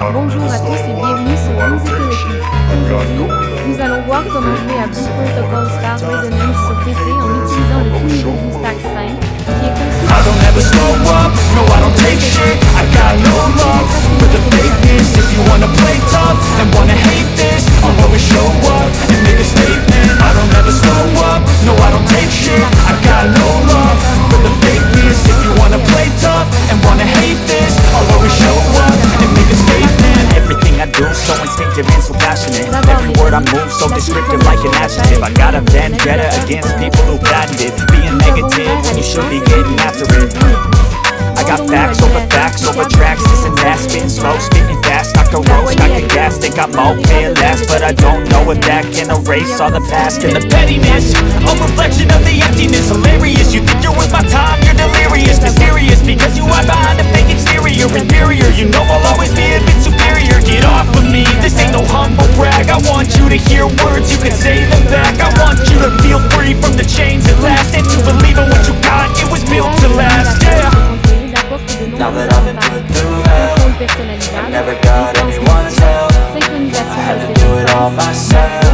Bonjour à tous et bienvenue sur Blues Utility. Aujourd'hui, nous allons voir comment jouer à Blue Protocol Star Resonance sur PC en utilisant le tout nouveau BlueStacks 5, qui est conçu I don't ever slow up, no I don't take shit. I got no love for the fakeness. If you wanna play tough and wanna hate this, I'll always show up and make a statement. I don't ever slow up, no I don't take shit. I got no love for the fakeness. If you wanna play tough and wanna hate this, I'll always show up and make a statement. Everything I do so instinctive and so passionate. Every word I move so descriptive like an adjective. I got a vendetta against people who patented being negative when you should be getting after it. I got facts over tracks. This and that, spitting slow, spitting fast. I can roast, I can gas, think I'm okay at last, but I don't know if that can erase all the past and the pettiness. A reflection of the emptiness, hilarious. You think you're worth my time, you're delirious, mysterious, because you hide behind a fake exterior. Inferior, you know I'll always be a bit superior. Get off of me, this ain't no humble brag. I want you to hear words, you can say them back. I want you to feel free from the chains at last, and to believe in what you got, it was built to last, yeah. Now that I've been put through hell, I never got anyone's help. I had to do it all myself.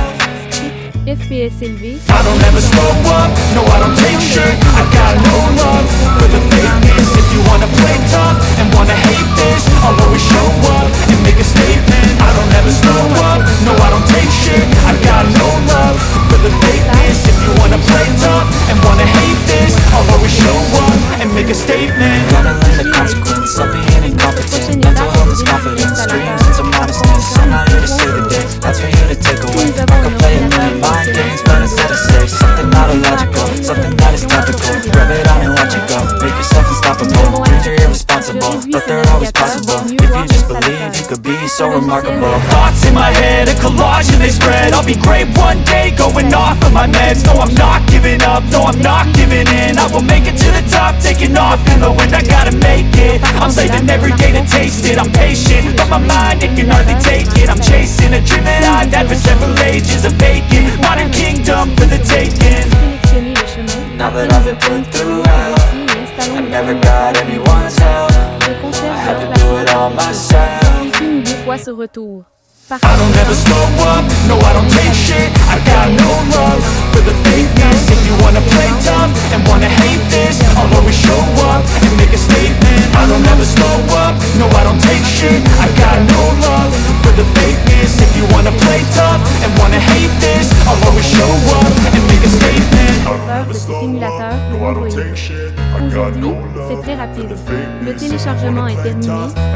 FPS élevé. I don't ever slow up, no I don't take shit. I got no love for the fakeness. If you wanna play tough and wanna hate this, I'll always show up and make a statement. I don't ever slow up, no I don't take shit. I got no love for the fakeness. If you wanna play tough and wanna hate this, I'll always show up and make a statement. Gotta learn the consequence of being incompetent. Mental health is confidence, dreams into modestness. I'm not here to save the day, that's for you to take away. I can play a million mind games, but instead of say something not illogical, something that is topical. Rub it on and watch it go, make yourself unstoppable. Dreams are irresponsible, but they're always possible. If you just believe, you could be so remarkable. Thoughts in my head, a collage and they spread. I'll be great one day, going off of my meds. No, I'm not giving up, no, I'm not giving in. I will make it to the top, taking off in the wind. I gotta make it, I'm saving every day to taste it. I'm patient, but my mind, it can hardly take it. I'm chasing a dream that I've had for several ages of vacant. Modern kingdom for the taking. Now that I've been put through hell, I never got anyone's help. I had to do it all myself. Ce retour. I don't ever slow up, no I don't take shit. I got no love for the fakeness. If you wanna play tough and wanna hate this, I'll always show up and make a statement. I don't ever slow up, no I don't take shit. I got no love for the fakeness. If you wanna play tough and wanna hate this, I'll always show up and make a statement. De cet émulateur pour Android. Aujourd'hui, c'est très rapide. Le téléchargement est terminé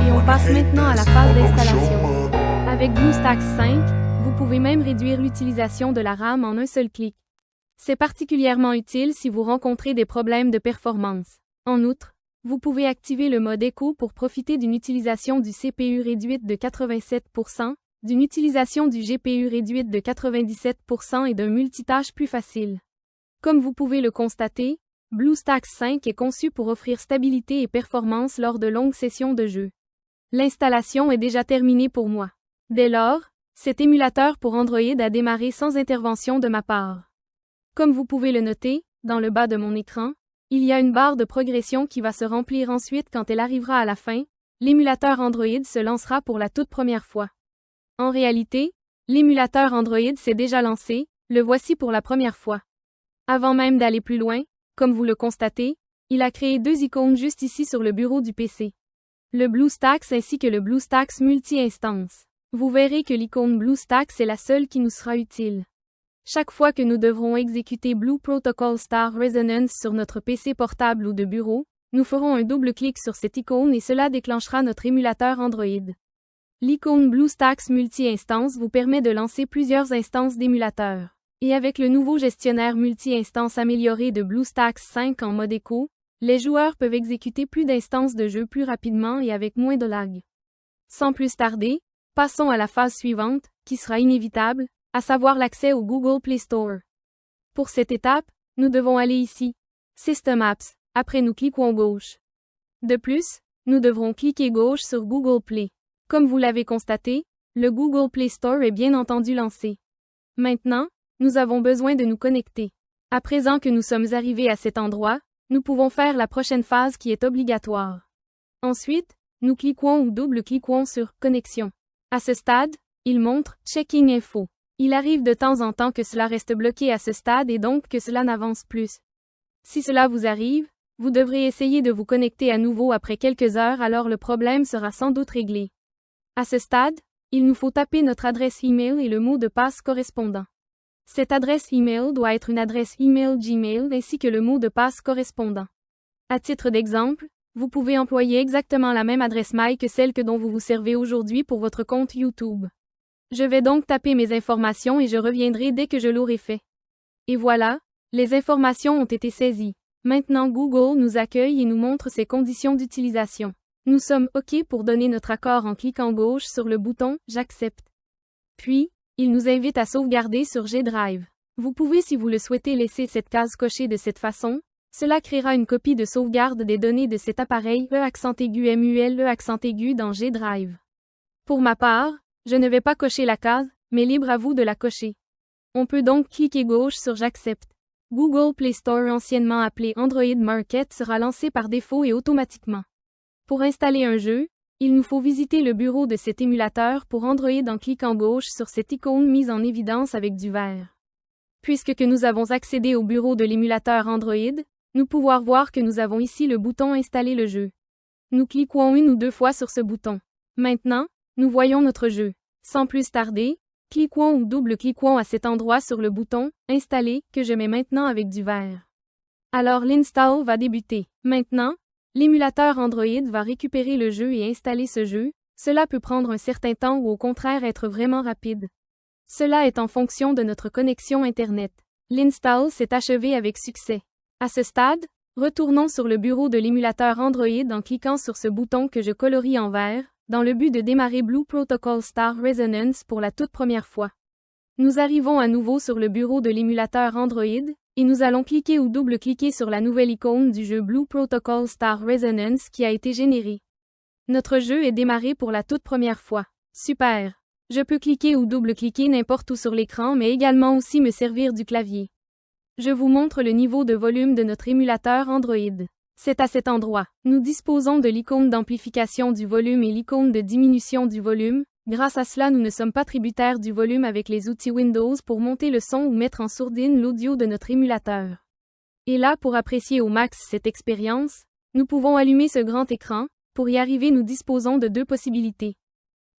et on passe maintenant à la phase d'installation. Avec BlueStacks 5, vous pouvez même réduire l'utilisation de la RAM en un seul clic. C'est particulièrement utile si vous rencontrez des problèmes de performance. En outre, vous pouvez activer le mode écho pour profiter d'une utilisation du CPU réduite de 87%, d'une utilisation du GPU réduite de 97% et d'un multitâche plus facile. Comme vous pouvez le constater, BlueStacks 5 est conçu pour offrir stabilité et performance lors de longues sessions de jeu. L'installation est déjà terminée pour moi. Dès lors, cet émulateur pour Android a démarré sans intervention de ma part. Comme vous pouvez le noter, dans le bas de mon écran, il y a une barre de progression qui va se remplir ensuite quand elle arrivera à la fin, l'émulateur Android se lancera pour la toute première fois. En réalité, l'émulateur Android s'est déjà lancé, le voici pour la première fois. Avant même d'aller plus loin, comme vous le constatez, il a créé deux icônes juste ici sur le bureau du PC. Le BlueStacks ainsi que le BlueStacks multi-instance. Vous verrez que l'icône BlueStacks est la seule qui nous sera utile. Chaque fois que nous devrons exécuter Blue Protocol Star Resonance sur notre PC portable ou de bureau, nous ferons un double-clic sur cette icône et cela déclenchera notre émulateur Android. L'icône BlueStacks multi-instance vous permet de lancer plusieurs instances d'émulateurs. Et avec le nouveau gestionnaire multi-instance amélioré de BlueStacks 5 en mode écho, les joueurs peuvent exécuter plus d'instances de jeu plus rapidement et avec moins de lag. Sans plus tarder, passons à la phase suivante, qui sera inévitable, à savoir l'accès au Google Play Store. Pour cette étape, nous devons aller ici, System Apps, après nous cliquons gauche. De plus, nous devrons cliquer gauche sur Google Play. Comme vous l'avez constaté, le Google Play Store est bien entendu lancé. Maintenant, nous avons besoin de nous connecter. À présent que nous sommes arrivés à cet endroit, nous pouvons faire la prochaine phase qui est obligatoire. Ensuite, Nous cliquons ou double-cliquons sur « Connexion ». À ce stade, il montre « Checking info ». Il arrive de temps en temps que cela reste bloqué à ce stade et donc que cela n'avance plus. Si cela vous arrive, vous devrez essayer de vous connecter à nouveau après quelques heures, alors le problème sera sans doute réglé. À ce stade, il nous faut taper notre adresse email et le mot de passe correspondant. Cette adresse email doit être une adresse email Gmail ainsi que le mot de passe correspondant. À titre d'exemple, vous pouvez employer exactement la même adresse mail que celle dont vous vous servez aujourd'hui pour votre compte YouTube. Je vais donc taper mes informations et je reviendrai dès que je l'aurai fait. Et voilà, les informations ont été saisies. Maintenant Google nous accueille et nous montre ses conditions d'utilisation. Nous sommes OK pour donner notre accord en cliquant gauche sur le bouton « J'accepte ». Puis, il nous invite à sauvegarder sur G Drive. Vous pouvez si vous le souhaitez laisser cette case cochée de cette façon. Cela créera une copie de sauvegarde des données de cet appareil MULE dans G Drive. Pour ma part, je ne vais pas cocher la case, mais libre à vous de la cocher. On peut donc cliquer gauche sur J'accepte. Google Play Store, anciennement appelé Android Market, sera lancé par défaut et automatiquement. Pour installer un jeu, il nous faut visiter le bureau de cet émulateur pour Android en cliquant gauche sur cette icône mise en évidence avec du vert. Puisque nous avons accédé au bureau de l'émulateur Android, nous pouvons voir que nous avons ici le bouton Installer le jeu. Nous cliquons une ou deux fois sur ce bouton. Maintenant, nous voyons notre jeu. Sans plus tarder, cliquons ou double-cliquons à cet endroit sur le bouton « Installer » que je mets maintenant avec du vert. Alors l'install va débuter. Maintenant, l'émulateur Android va récupérer le jeu et installer ce jeu. Cela peut prendre un certain temps ou au contraire être vraiment rapide. Cela est en fonction de notre connexion Internet. L'install s'est achevé avec succès. À ce stade, retournons sur le bureau de l'émulateur Android en cliquant sur ce bouton que je colorie en vert, dans le but de démarrer Blue Protocol Star Resonance pour la toute première fois. Nous arrivons à nouveau sur le bureau de l'émulateur Android, et nous allons cliquer ou double-cliquer sur la nouvelle icône du jeu Blue Protocol Star Resonance qui a été générée. Notre jeu est démarré pour la toute première fois. Super! Je peux cliquer ou double-cliquer n'importe où sur l'écran mais également aussi me servir du clavier. Je vous montre le niveau de volume de notre émulateur Android. C'est à cet endroit. Nous disposons de l'icône d'amplification du volume et l'icône de diminution du volume. Grâce à cela, nous ne sommes pas tributaires du volume avec les outils Windows pour monter le son ou mettre en sourdine l'audio de notre émulateur. Et là, pour apprécier au max cette expérience, nous pouvons allumer ce grand écran. Pour y arriver, nous disposons de deux possibilités.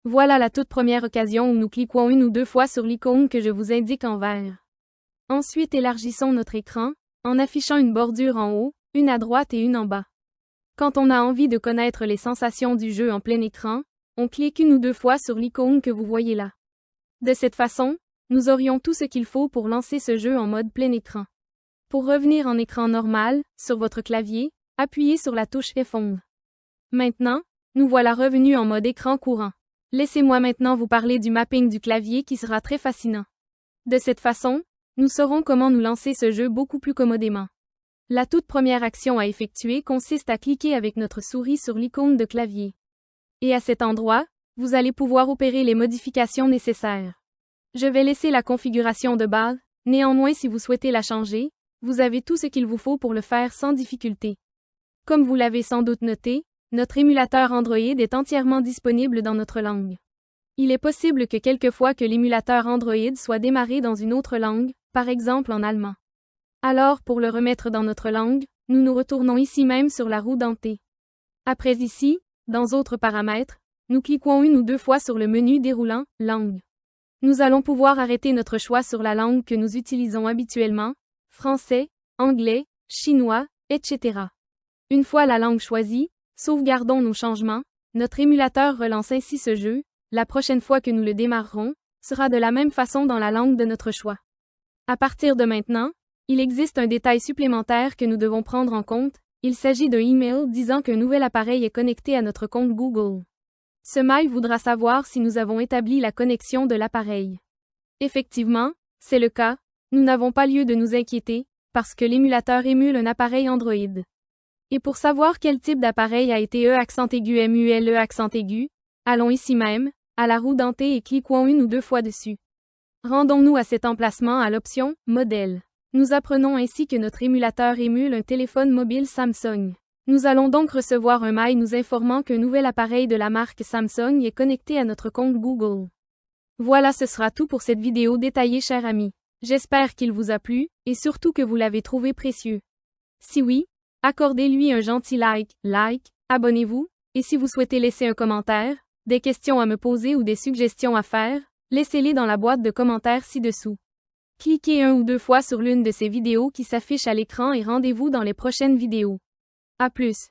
Voilà la toute première occasion où nous cliquons une ou deux fois sur l'icône que je vous indique en vert. Ensuite, élargissons notre écran, en affichant une bordure en haut, une à droite et une en bas. Quand on a envie de connaître les sensations du jeu en plein écran, on clique une ou deux fois sur l'icône que vous voyez là. De cette façon, nous aurions tout ce qu'il faut pour lancer ce jeu en mode plein écran. Pour revenir en écran normal, sur votre clavier, appuyez sur la touche F11. Maintenant, nous voilà revenus en mode écran courant. Laissez-moi maintenant vous parler du mapping du clavier qui sera très fascinant. De cette façon, nous saurons comment nous lancer ce jeu beaucoup plus commodément. La toute première action à effectuer consiste à cliquer avec notre souris sur l'icône de clavier. Et à cet endroit, vous allez pouvoir opérer les modifications nécessaires. Je vais laisser la configuration de base, néanmoins si vous souhaitez la changer, vous avez tout ce qu'il vous faut pour le faire sans difficulté. Comme vous l'avez sans doute noté, notre émulateur Android est entièrement disponible dans notre langue. Il est possible que quelquefois que l'émulateur Android soit démarré dans une autre langue, par exemple en allemand. Alors pour le remettre dans notre langue, nous nous retournons ici même sur la roue dentée. Après ici, dans Autres paramètres, nous cliquons une ou deux fois sur le menu déroulant « Langue ». Nous allons pouvoir arrêter notre choix sur la langue que nous utilisons habituellement, français, anglais, chinois, etc. Une fois la langue choisie, sauvegardons nos changements, notre émulateur relance ainsi ce jeu, la prochaine fois que nous le démarrerons, sera de la même façon dans la langue de notre choix. À partir de maintenant, il existe un détail supplémentaire que nous devons prendre en compte, il s'agit d'un email disant qu'un nouvel appareil est connecté à notre compte Google. Ce mail voudra savoir si nous avons établi la connexion de l'appareil. Effectivement, c'est le cas, nous n'avons pas lieu de nous inquiéter, parce que l'émulateur émule un appareil Android. Et pour savoir quel type d'appareil a été MULE, allons ici même, à la roue dentée et cliquons une ou deux fois dessus. Rendons-nous à cet emplacement à l'option « Modèle ». Nous apprenons ainsi que notre émulateur émule un téléphone mobile Samsung. Nous allons donc recevoir un mail nous informant qu'un nouvel appareil de la marque Samsung est connecté à notre compte Google. Voilà, ce sera tout pour cette vidéo détaillée, chers amis. J'espère qu'il vous a plu, et surtout que vous l'avez trouvé précieux. Si oui, accordez-lui un gentil like, abonnez-vous, et si vous souhaitez laisser un commentaire, des questions à me poser ou des suggestions à faire, laissez-les dans la boîte de commentaires ci-dessous. Cliquez 1 ou 2 fois sur l'une de ces vidéos qui s'affichent à l'écran et rendez-vous dans les prochaines vidéos. À plus.